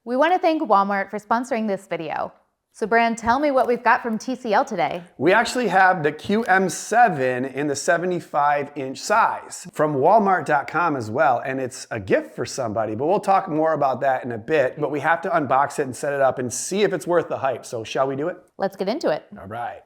We want to thank Walmart for sponsoring this video. So Brand, tell me what we've got from TCL today. We actually have the QM7 in the 75-inch size from Walmart.com as well, and it's a gift for somebody, but we'll talk more about that in a bit. But we have to unbox it and set it up and see if it's worth the hype. So shall we do it? Let's get into it. All right.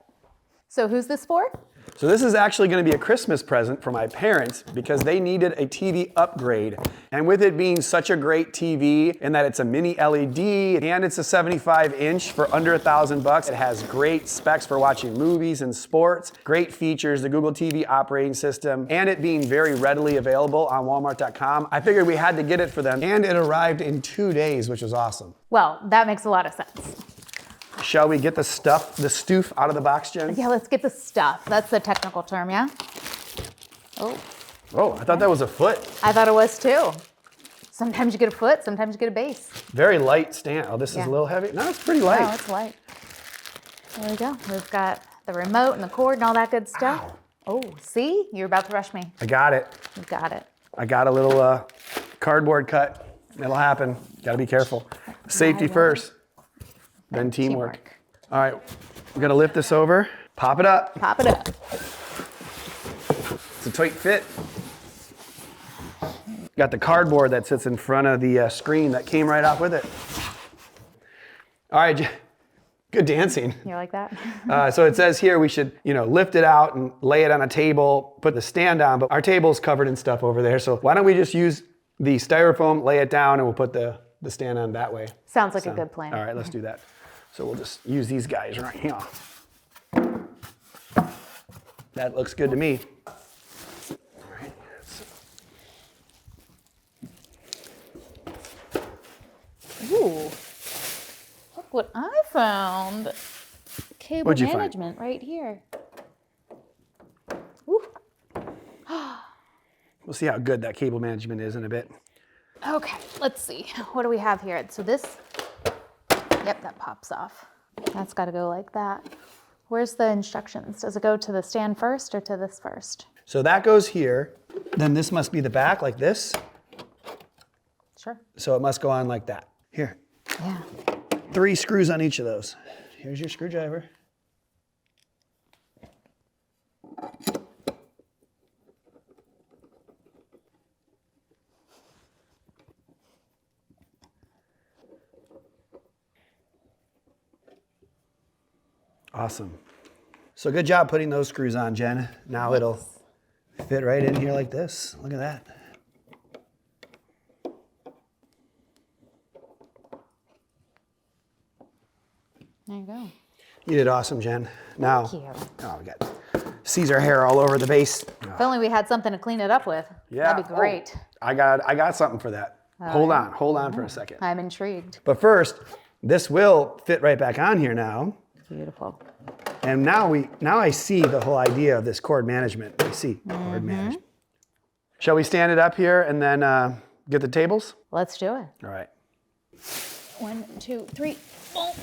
So who's this for? So this is actually going to be a Christmas present for my parents because they needed a TV upgrade. And with it being such a great TV in that it's a mini LED and it's a 75-inch for under $1,000, it has great specs for watching movies and sports, great features, the Google TV operating system, and it being very readily available on Walmart.com. I figured we had to get it for them, and it arrived in 2 days, which was awesome. Well, that makes a lot of sense. Shall we get the stoof out of the box, Jen? Yeah, let's get the stuff. That's the technical term, yeah? Oh, I thought that was a foot. I thought it was too. Sometimes you get a foot, sometimes you get a base. Very light stand. Oh, this is a little heavy. No, it's pretty light. No, it's light. There we go. We've got the remote and the cord and all that good stuff. Ow. Oh, see? You're about to rush me. I got it. You got it. I got a little cardboard cut. It'll happen. Got to be careful. Safety first, then teamwork. All right, we're gonna lift this over. Pop it up. Pop it up. It's a tight fit. Got the cardboard that sits in front of the screen that came right off with it. All right, good dancing. You like that? So it says here we should, lift it out and lay it on a table, put the stand on, but our table's covered in stuff over there. So why don't we just use the styrofoam, lay it down, and we'll put the stand on that way. Sounds like a good plan. All right, let's do that. So we'll just use these guys right here. That looks good to me. All right. Ooh, look what I found. Cable What'd you find? management right here. Ooh. We'll see how good that cable management is in a bit. Okay, let's see. What do we have here? So this, yep, that pops off. That's got to go like that. Where's the instructions? Does it go to the stand first or to this first? So that goes here. Then this must be the back like this. Sure. So it must go on like that. Here. Yeah. 3 screws on each of those. Here's your screwdriver. Awesome. So good job putting those screws on, Jen. Now it'll fit right in here like this. Look at that. There you go. You did awesome, Jen. Now, Thank you. oh, we got Caesar hair all over the base. If only we had something to clean it up with. Yeah. That'd be great. Oh, I got something for that. Hold on for a second. I'm intrigued. But first, this will fit right back on here now. Beautiful. And now I see the whole idea of this cord management. I see cord management. Shall we stand it up here and then get the tables? Let's do it. All right. 1, 2, 3. Oh.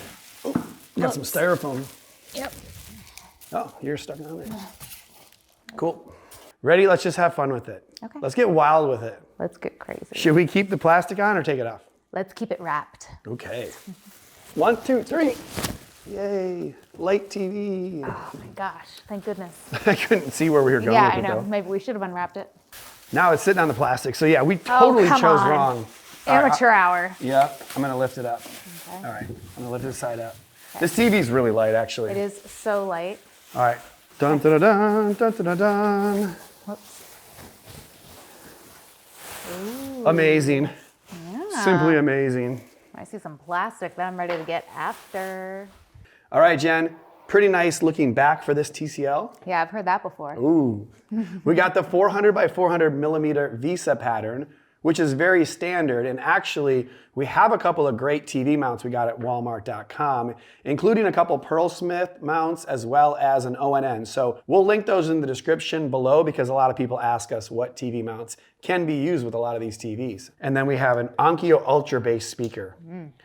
We got some styrofoam. Yep. Oh, you're stuck on there. Cool. Ready? Let's just have fun with it. Okay. Let's get wild with it. Let's get crazy. Should we keep the plastic on or take it off? Let's keep it wrapped. Okay. 1, 2, 3. Yay. Light TV. Oh my gosh, thank goodness. I couldn't see where we were going Yeah, with I it know. though. Maybe we should have unwrapped it. Now it's sitting on the plastic. So yeah, we totally come chose on. wrong. Amateur hour. Yeah, I'm gonna lift it up. Okay. All right, I'm gonna lift this side up. This TV's really light actually. It is so light. All right. Dun dun dun dun dun dun dun. Whoops. Ooh. Amazing. Yeah. Simply amazing. I see some plastic that I'm ready to get after. All right, Jen. Pretty nice looking back for this TCL. Yeah, I've heard that before. Ooh. We got the 400 by 400 millimeter Visa pattern, which is very standard. And actually, we have a couple of great TV mounts we got at Walmart.com, including a couple Pearlsmith mounts as well as an ONN. So we'll link those in the description below because a lot of people ask us what TV mounts can be used with a lot of these TVs. And then we have an Onkyo Ultra bass speaker.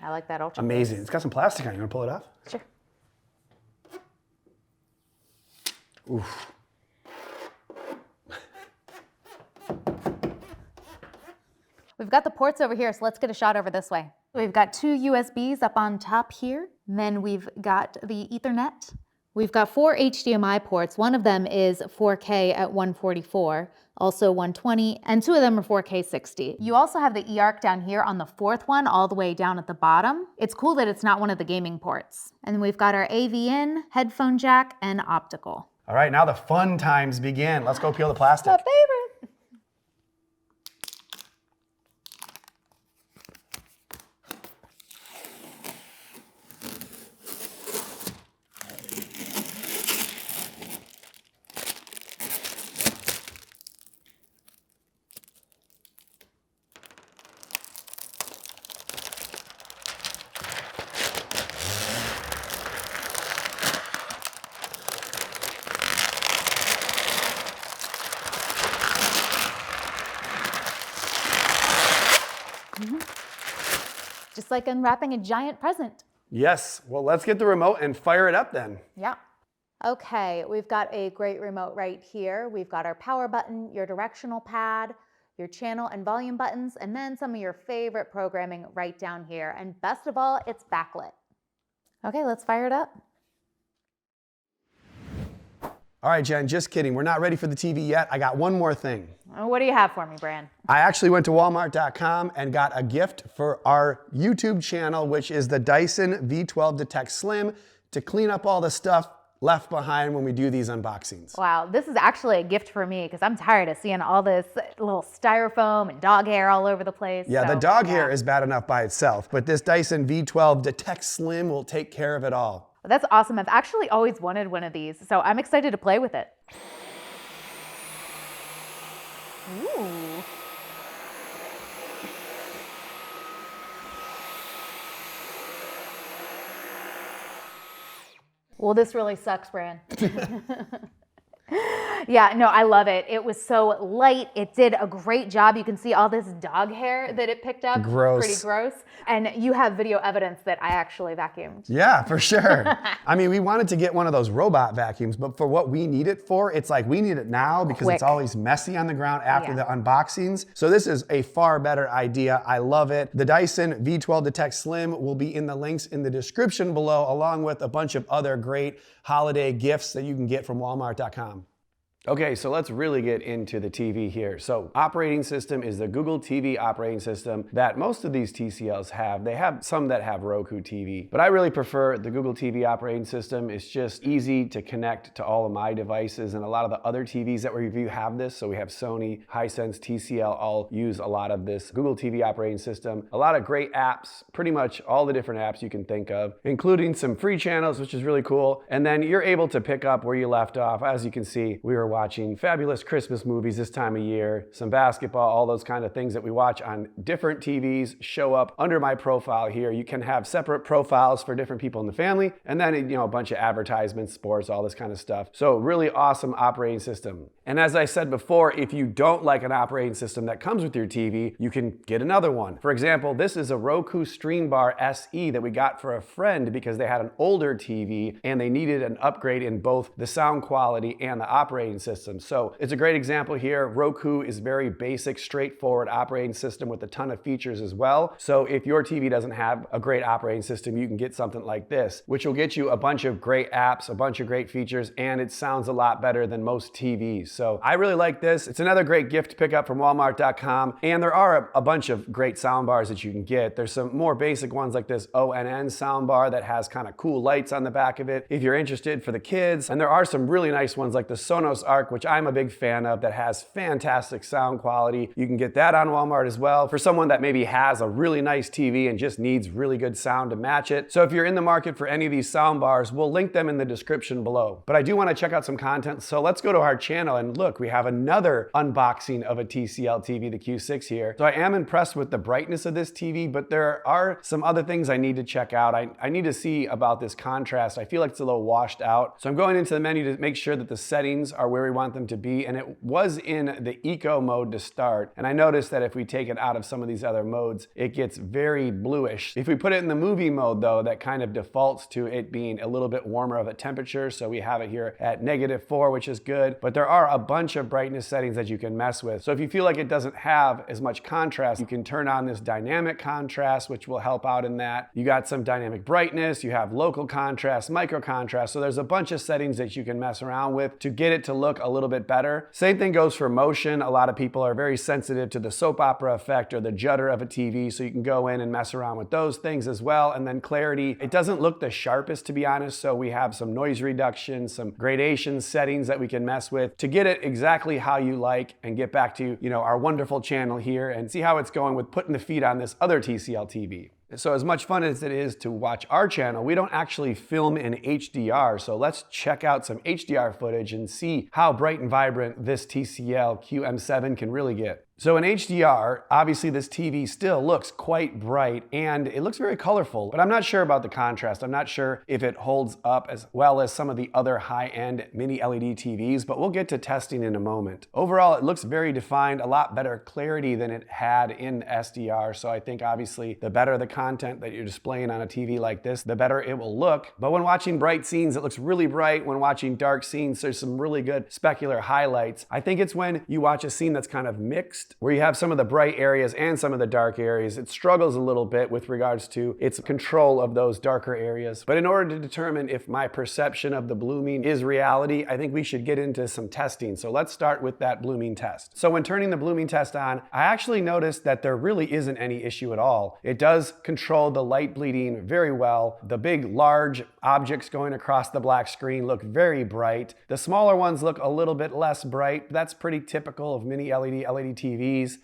I like that ultra. Amazing. It's got some plastic on it. You want to pull it off? Sure. Oof. We've got the ports over here, so let's get a shot over this way. We've got 2 USBs up on top here. And then we've got the Ethernet. We've got 4 HDMI ports. One of them is 4K at 144, also 120, and 2 of them are 4K 60. You also have the eARC down here on the 4th one, all the way down at the bottom. It's cool that it's not one of the gaming ports. And then we've got our AV in, headphone jack, and optical. All right, now the fun times begin. Let's go peel the plastic. My favorite. Just like unwrapping a giant present. Yes, well, let's get the remote and fire it up then. Yeah. Okay, we've got a great remote right here. We've got our power button, your directional pad, your channel and volume buttons, and then some of your favorite programming right down here. And best of all, it's backlit. Okay, let's fire it up. All right, Jen, just kidding. We're not ready for the TV yet. I got one more thing. What do you have for me, Bran? I actually went to Walmart.com and got a gift for our YouTube channel, which is the Dyson V12 Detect Slim, to clean up all the stuff left behind when we do these unboxings. Wow, this is actually a gift for me because I'm tired of seeing all this little styrofoam and dog hair all over the place. Yeah, the dog hair is bad enough by itself, but this Dyson V12 Detect Slim will take care of it all. That's awesome. I've actually always wanted one of these, so I'm excited to play with it. Ooh. Well, this really sucks, Bran. Yeah, no, I love it. It was so light. It did a great job. You can see all this dog hair that it picked up. Gross. Pretty gross. And you have video evidence that I actually vacuumed. Yeah, for sure. I mean, we wanted to get one of those robot vacuums, but for what we need it for, it's like we need it now because Quick. it's always messy on the ground after the unboxings. So this is a far better idea. I love it. The Dyson V12 Detect Slim will be in the links in the description below, along with a bunch of other great holiday gifts that you can get from Walmart.com. Okay, so let's really get into the TV here. So operating system is the Google TV operating system that most of these TCLs have. They have some that have Roku TV, but I really prefer the Google TV operating system. It's just easy to connect to all of my devices, and a lot of the other TVs that we review have this. So we have Sony, Hisense, TCL all use a lot of this Google TV operating system. A lot of great apps, pretty much all the different apps you can think of, including some free channels, which is really cool. And then you're able to pick up where you left off. As you can see, we were watching fabulous Christmas movies this time of year, some basketball, all those kind of things that we watch on different TVs show up under my profile here. You can have separate profiles for different people in the family, and then, you know, a bunch of advertisements, sports, all this kind of stuff. So really awesome operating system. And as I said before, if you don't like an operating system that comes with your TV, you can get another one. For example, this is a Roku Streambar SE that we got for a friend because they had an older TV and they needed an upgrade in both the sound quality and the operating system. So it's a great example here. Roku is very basic, straightforward operating system with a ton of features as well. So if your TV doesn't have a great operating system, you can get something like this, which will get you a bunch of great apps, a bunch of great features, and it sounds a lot better than most TVs. So I really like this. It's another great gift pickup from Walmart.com. And there are a bunch of great soundbars that you can get. There's some more basic ones like this ONN soundbar that has kind of cool lights on the back of it if you're interested for the kids. And there are some really nice ones like the Sonos Arc, which I'm a big fan of, that has fantastic sound quality. You can get that on Walmart as well for someone that maybe has a really nice TV and just needs really good sound to match it. So if you're in the market for any of these soundbars, we'll link them in the description below. But I do want to check out some content. So let's go to our channel and look, we have another unboxing of a TCL TV, the Q6 here. So I am impressed with the brightness of this TV, but there are some other things I need to check out. I need to see about this contrast. I feel like it's a little washed out. So I'm going into the menu to make sure that the settings are where where we want them to be, and it was in the eco mode to start. And I noticed that if we take it out of some of these other modes, it gets very bluish. If we put it in the movie mode though, that kind of defaults to it being a little bit warmer of a temperature. So we have it here at -4, which is good, but there are a bunch of brightness settings that you can mess with. So if you feel like it doesn't have as much contrast, you can turn on this dynamic contrast, which will help out in that. You got some dynamic brightness, you have local contrast, micro contrast. So there's a bunch of settings that you can mess around with to get it to look a little bit better. Same thing goes for motion. A lot of people are very sensitive to the soap opera effect or the judder of a TV, so you can go in and mess around with those things as well. And then clarity, it doesn't look the sharpest, to be honest, so we have some noise reduction, some gradation settings that we can mess with to get it exactly how you like and get back to, our wonderful channel here and see how it's going with putting the feet on this other TCL TV. So as much fun as it is to watch our channel, we don't actually film in HDR. So let's check out some HDR footage and see how bright and vibrant this TCL QM7 can really get. So in HDR, obviously this TV still looks quite bright and it looks very colorful, but I'm not sure about the contrast. I'm not sure if it holds up as well as some of the other high-end mini LED TVs, but we'll get to testing in a moment. Overall, it looks very defined, a lot better clarity than it had in SDR. So I think obviously the better the content that you're displaying on a TV like this, the better it will look. But when watching bright scenes, it looks really bright. When watching dark scenes, there's some really good specular highlights. I think it's when you watch a scene that's kind of mixed, where you have some of the bright areas and some of the dark areas. It struggles a little bit with regards to its control of those darker areas. But in order to determine if my perception of the blooming is reality, I think we should get into some testing. So let's start with that blooming test. So when turning the blooming test on, I actually noticed that there really isn't any issue at all. It does control the light bleeding very well. The big, large objects going across the black screen look very bright. The smaller ones look a little bit less bright. That's pretty typical of mini LED TVs.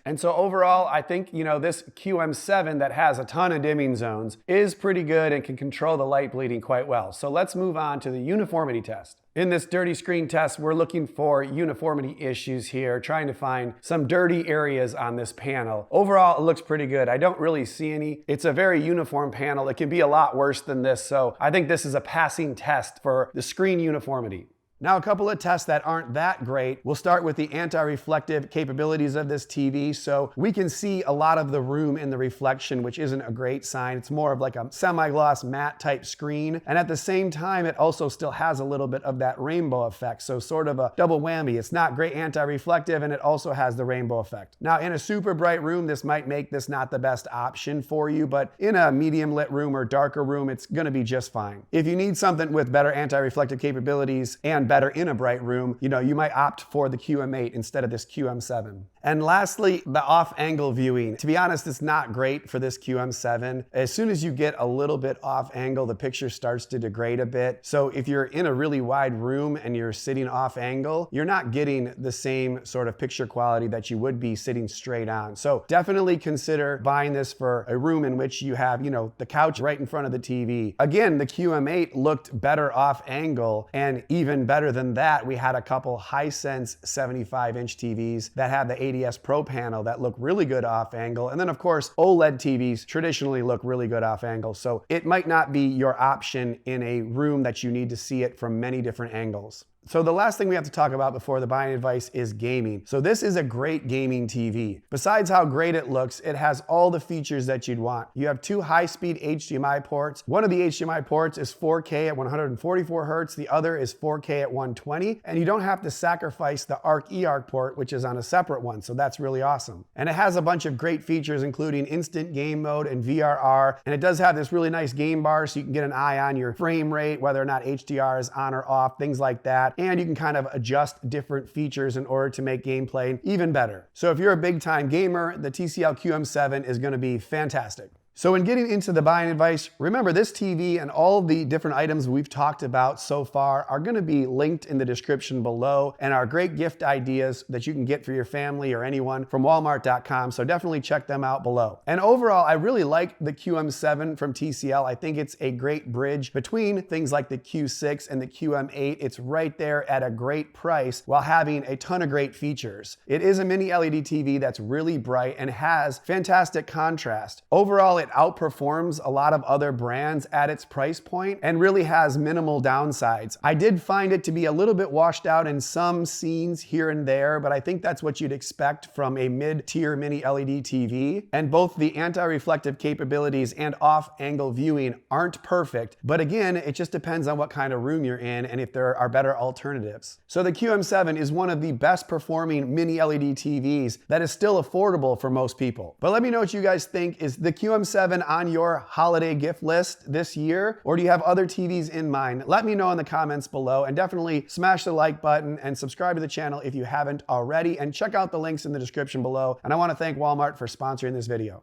And so overall, I think, this QM7 that has a ton of dimming zones is pretty good and can control the light bleeding quite well. So let's move on to the uniformity test. In this dirty screen test, we're looking for uniformity issues here, trying to find some dirty areas on this panel. Overall, it looks pretty good. I don't really see any. It's a very uniform panel. It can be a lot worse than this, so I think this is a passing test for the screen uniformity. Now, a couple of tests that aren't that great. We'll start with the anti-reflective capabilities of this TV. So we can see a lot of the room in the reflection, which isn't a great sign. It's more of like a semi-gloss matte type screen. And at the same time, it also still has a little bit of that rainbow effect. So sort of a double whammy. It's not great anti-reflective and it also has the rainbow effect. Now, in a super bright room, this might make this not the best option for you, but in a medium lit room or darker room, it's gonna be just fine. If you need something with better anti-reflective capabilities and better in a bright room, you might opt for the QM8 instead of this QM7. And lastly, the off-angle viewing. To be honest, it's not great for this QM7. As soon as you get a little bit off angle, the picture starts to degrade a bit. So if you're in a really wide room and you're sitting off angle, you're not getting the same sort of picture quality that you would be sitting straight on. So definitely consider buying this for a room in which you have, the couch right in front of the TV. Again, the QM8 looked better off angle, and even better than that, we had a couple Hisense 75-inch TVs that have the ADS Pro panel that look really good off angle. And then of course, OLED TVs traditionally look really good off angle. So it might not be your option in a room that you need to see it from many different angles. So the last thing we have to talk about before the buying advice is gaming. So this is a great gaming TV. Besides how great it looks, it has all the features that you'd want. You have two high-speed HDMI ports. One of the HDMI ports is 4K at 144 Hertz. The other is 4K at 120. And you don't have to sacrifice the ARC eARC port, which is on a separate one. So that's really awesome. And it has a bunch of great features, including instant game mode and VRR. And it does have this really nice game bar, so you can get an eye on your frame rate, whether or not HDR is on or off, things like that. And you can kind of adjust different features in order to make gameplay even better. So if you're a big time gamer, the TCL QM7 is going to be fantastic. So in getting into the buying advice, remember this TV and all the different items we've talked about so far are going to be linked in the description below and are great gift ideas that you can get for your family or anyone from Walmart.com. So definitely check them out below. And overall, I really like the QM7 from TCL. I think it's a great bridge between things like the Q6 and the QM8. It's right there at a great price while having a ton of great features. It is a mini LED TV that's really bright and has fantastic contrast. Overall, it it outperforms a lot of other brands at its price point and really has minimal downsides. I did find it to be a little bit washed out in some scenes here and there, but I think that's what you'd expect from a mid-tier mini LED TV. And both the anti-reflective capabilities and off-angle viewing aren't perfect, but again, it just depends on what kind of room you're in and if there are better alternatives. So the QM7 is one of the best performing mini LED TVs that is still affordable for most people. But let me know what you guys think. Is the QM7 on your holiday gift list this year, or do you have other TVs in mind? Let me know in the comments below, and definitely smash the like button and subscribe to the channel if you haven't already, and check out the links in the description below. And I want to thank Walmart for sponsoring this video.